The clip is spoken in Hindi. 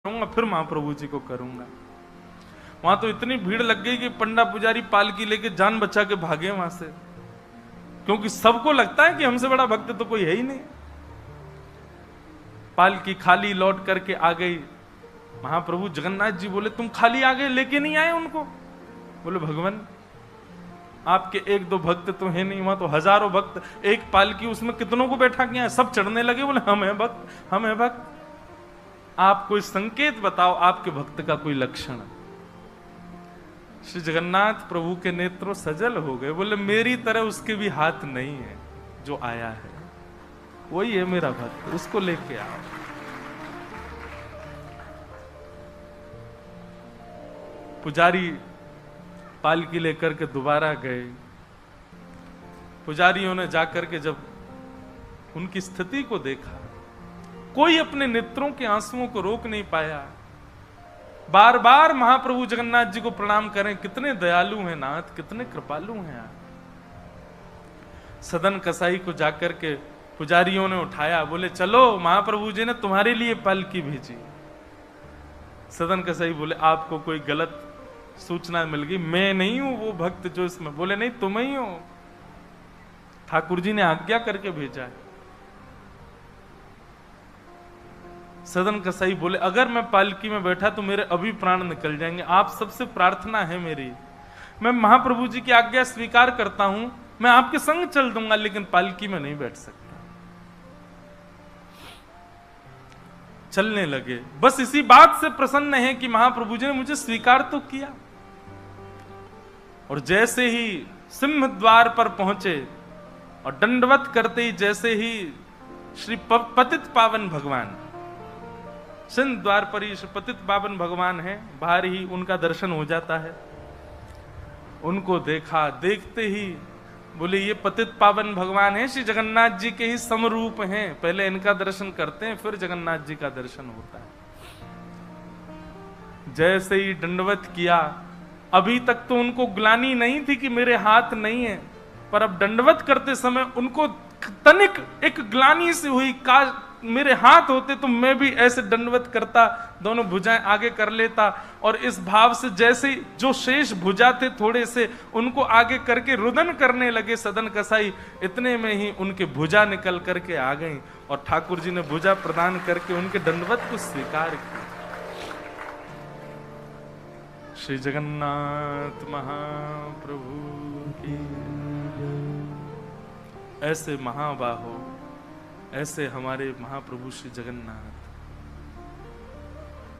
करूंगा, फिर महाप्रभु जी को करूंगा। वहां तो इतनी भीड़ लग गई कि पंडा पुजारी पालकी लेके जान बचा के भागे वहां से, क्योंकि सबको लगता है कि हमसे बड़ा भक्त तो कोई है ही नहीं। पालकी खाली लौट करके आ गई। महाप्रभु जगन्नाथ जी बोले, तुम खाली आ गए, लेके नहीं आए उनको? बोले, भगवान आपके एक दो भक्त तो है नहीं, वहां तो हजारों भक्त, एक पालकी उसमें कितनों को बैठा किया है, सब चढ़ने लगे। बोले, हम है भक्त, हम है भक्त। आप कोई संकेत बताओ, आपके भक्त का कोई लक्षण। श्री जगन्नाथ प्रभु के नेत्रों सजल हो गए। बोले, मेरी तरह उसके भी हाथ नहीं है, जो आया है वही है मेरा भक्त, उसको लेके आओ। पुजारी पालकी लेकर के दोबारा गए। पुजारियों ने जाकर के जब उनकी स्थिति को देखा, कोई अपने नेत्रों के आंसुओं को रोक नहीं पाया। बार बार महाप्रभु जगन्नाथ जी को प्रणाम करें, कितने दयालु हैं नाथ, कितने कृपालु हैं आप। सदन कसाई को जाकर के पुजारियों ने उठाया। बोले, चलो महाप्रभु जी ने तुम्हारे लिए पालकी भेजी। सदन कसाई बोले, आपको कोई गलत सूचना मिल गई, मैं नहीं हूं वो भक्त जो इसमें। बोले, नहीं तुम ही हो, ठाकुर जी ने आज्ञा करके भेजा है। सदन कसाई बोले, अगर मैं पालकी में बैठा तो मेरे अभी प्राण निकल जाएंगे। आप सबसे प्रार्थना है मेरी, मैं महाप्रभु जी की आज्ञा स्वीकार करता हूं, मैं आपके संग चल दूंगा, लेकिन पालकी में नहीं बैठ सकता। चलने लगे। बस इसी बात से प्रसन्न है कि महाप्रभु जी ने मुझे स्वीकार तो किया। और जैसे ही सिंह द्वार पर पहुंचे और दंडवत करते ही जैसे ही श्री पतित पावन भगवान, सिंह द्वार पर ही श्री पतित पावन भगवान है, बाहर ही उनका दर्शन हो जाता है। उनको देखा, देखते ही बोले, ये पतित पावन भगवान है, श्री जगन्नाथ जी के ही समरूप हैं, पहले इनका दर्शन करते हैं, फिर जगन्नाथ जी का दर्शन होता है। जैसे ही दंडवत किया, अभी तक तो उनको ग्लानि नहीं थी कि मेरे हाथ नहीं है, पर अब दंडवत करते समय उनको तनिक एक ग्लानि से हुई, काश मेरे हाथ होते तो मैं भी ऐसे दंडवत करता, दोनों भुजाएं आगे कर लेता। और इस भाव से जैसे जो शेष भुजा थे थोड़े से, उनको आगे करके रुदन करने लगे सदन कसाई। इतने में ही उनके भुजा निकल करके आ गई और ठाकुर जी ने भुजा प्रदान करके उनके दंडवत को स्वीकार किया। श्री जगन्नाथ महाप्रभु की। ऐसे महाबाहो, ऐसे हमारे महाप्रभु श्री जगन्नाथ।